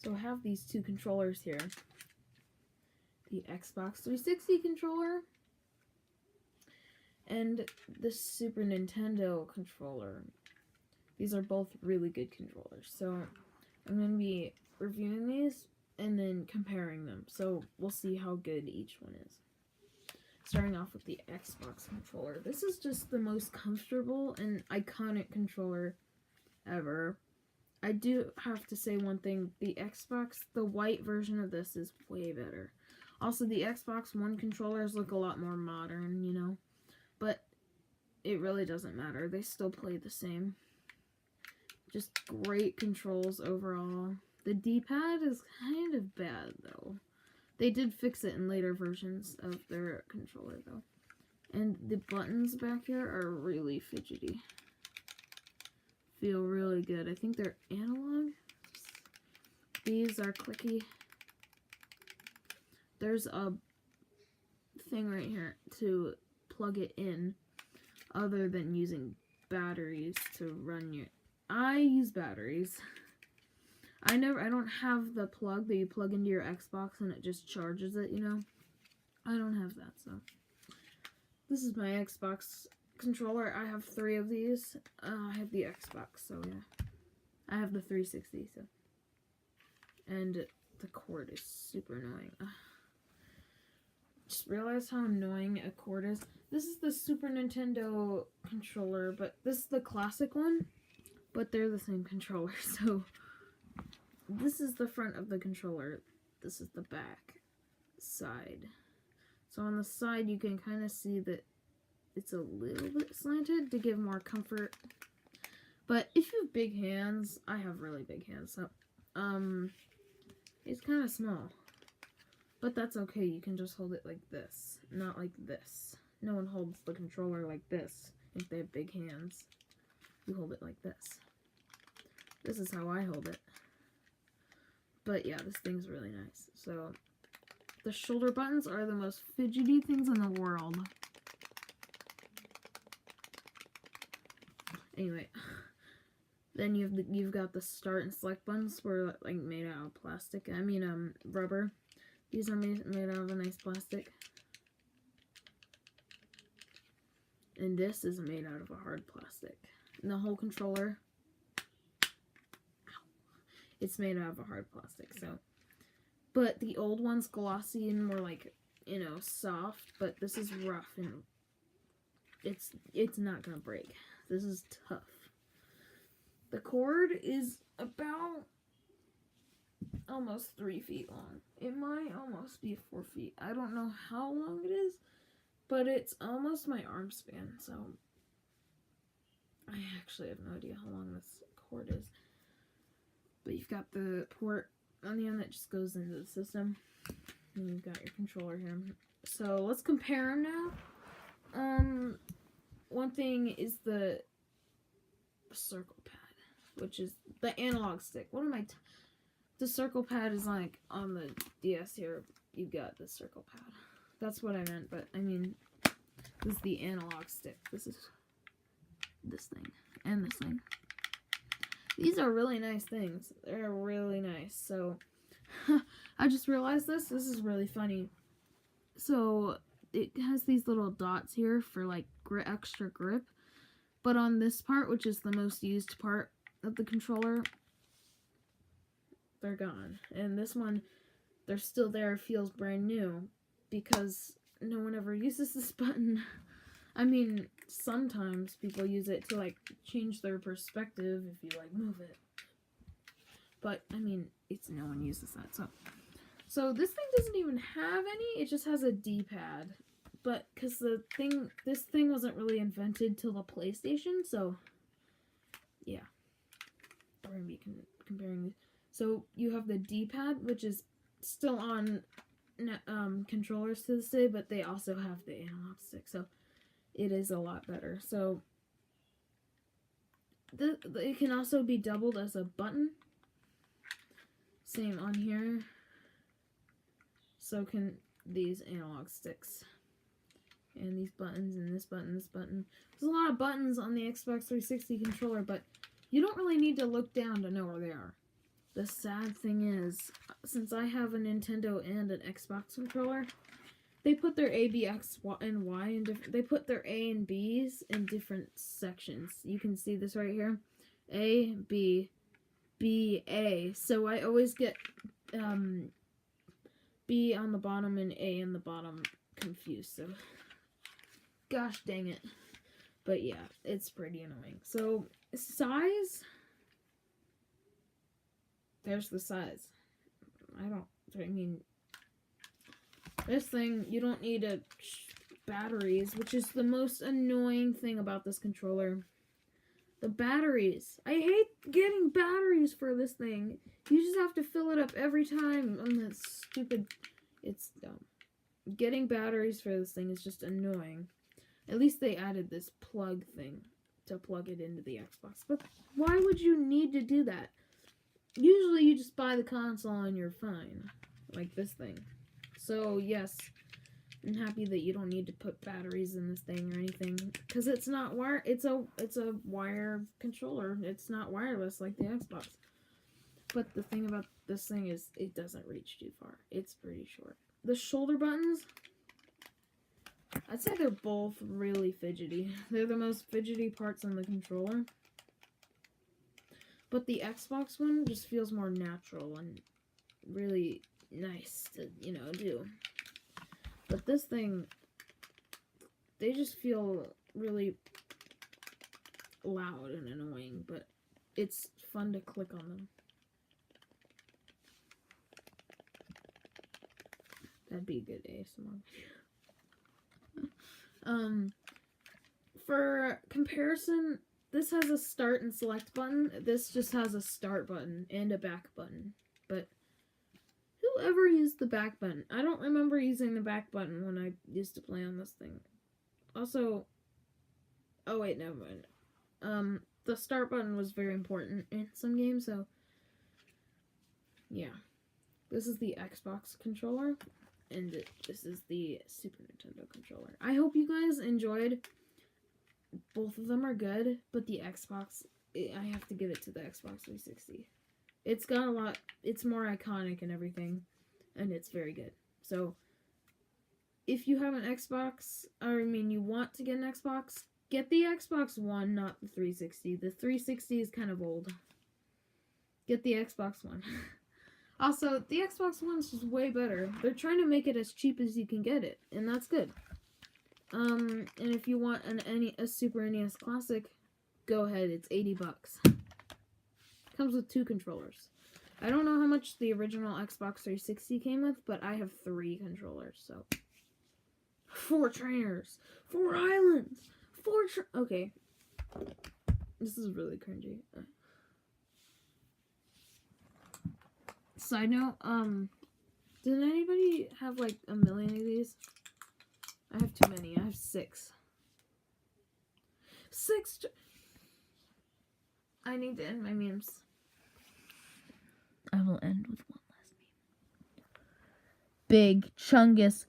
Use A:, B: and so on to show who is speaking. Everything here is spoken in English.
A: So I have these two controllers here. The Xbox 360 controller and the Super Nintendo controller. These are both really good controllers. So I'm going to be reviewing these and then comparing them. So we'll see how good each one is. Starting off with the Xbox controller. This is just the most comfortable and iconic controller ever. I do have to say one thing. The Xbox, the white version of this is way better. Also, the Xbox One controllers look a lot more modern, you know. But it really doesn't matter. They still play the same. Just great controls overall. The D-pad is kind of bad, though. They did fix it in later versions of their controller, though. And the buttons back here are really fidgety. Feel really good. I think they're analog. These are clicky. There's a thing right here to plug it in, other than using batteries to run your... I use batteries. I don't have the plug that you plug into your Xbox and it just charges it, you know? I don't have that, so. This is my Xbox controller. I have 3 of these. I have the Xbox, so yeah. I have the 360, so. And the cord is super annoying. Just realized how annoying a cord is. This is the Super Nintendo controller, but this is the classic one. But they're the same controller, so. This is the front of the controller. This is the back side. So on the side, you can kind of see that it's a little bit slanted to give more comfort. But if you have big hands, I have really big hands, so it's kind of small. But that's okay. You can just hold it like this, not like this. No one holds the controller like this if they have big hands. You hold it like this. This is how I hold it. But yeah, this thing's really nice. So, the shoulder buttons are the most fidgety things in the world. Anyway, then you've got the start and select buttons, were like made out of plastic. I mean, rubber. These are made out of a nice plastic. And this is made out of a hard plastic. And the whole controller, it's made out of a hard plastic, so. But the old one's glossy and more like, you know, soft, but this is rough and it's not gonna break. This is tough. The cord is about almost 3 feet long. It might almost be 4 feet. I don't know how long it is, but it's almost my arm span, so I actually have no idea how long this cord is. But you've got the port on the end that just goes into the system. And you've got your controller here. So let's compare them now. One thing is the circle pad, which is the analog stick. What am I... The circle pad is like on the DS here. You got the circle pad. That's what I meant, but I mean, this is the analog stick. This is this thing and this thing. These are really nice things. They're really nice. So, I just realized this. This is really funny. So, it has these little dots here for like extra grip. But on this part, which is the most used part of the controller, they're gone. And this one, they're still there, feels brand new, because no one ever uses this button. I mean, sometimes people use it to, like, change their perspective if you, like, move it. But, I mean, no one uses that, so. So, this thing doesn't even have any, it just has a D-pad. But, because this thing wasn't really invented till the PlayStation, so, yeah. We're going to be comparing these. So, you have the D-pad, which is still on controllers to this day, but they also have the analog stick, so it is a lot better. So, it can also be doubled as a button. Same on here. So can these analog sticks. And these buttons, and this button, this button. There's a lot of buttons on the Xbox 360 controller, but you don't really need to look down to know where they are. the sad thing is, since I have a Nintendo and an Xbox controller, they put their A, B, X, and Y in different. They put their A and B's in different sections. You can see this right here, A, B, B, A. So I always get B on the bottom and A on the bottom confused. So, gosh dang it. But yeah, it's pretty annoying. So size. There's the size. I mean, this thing, you don't need batteries, which is the most annoying thing about this controller. The batteries. I hate getting batteries for this thing. You just have to fill it up every time. That's stupid. It's dumb. Getting batteries for this thing is just annoying. At least they added this plug thing to plug it into the Xbox. But why would you need to do that? Usually you just buy the console and you're fine. Like this thing. So yes, I'm happy that you don't need to put batteries in this thing or anything. Because it's not it's a wire controller. It's not wireless like the Xbox. But the thing about this thing is it doesn't reach too far. It's pretty short. The shoulder buttons, I'd say they're both really fidgety. They're the most fidgety parts on the controller. But the Xbox one just feels more natural and really nice to, do. But this thing, they just feel really loud and annoying, but it's fun to click on them. That'd be a good ASMR. For comparison, this has a start and select button. This just has a start button and a back button. But whoever used the back button? I don't remember using the back button when I used to play on this thing. Also, oh wait, never mind. The start button was very important in some games, so yeah. This is the Xbox controller, and this is the Super Nintendo controller. I hope you guys enjoyed. Both of them are good, but the Xbox, I have to give it to the Xbox 360. It's got a lot, it's more iconic and everything, and it's very good. So, if you have an Xbox, you want to get an Xbox, get the Xbox One, not the 360. The 360 is kind of old. Get the Xbox One. Also, the Xbox One's just way better. They're trying to make it as cheap as you can get it, and that's good. And if you want a Super NES Classic, go ahead. It's $80. Comes with 2 controllers. I don't know how much the original Xbox 360 came with, but I have 3 controllers, so 4 trainers, 4 islands, 4 okay. This is really cringy. Side note, did anybody have like a million of these? I have too many. I have 6. 6. I need to end my memes. I will end with one last meme. Big Chungus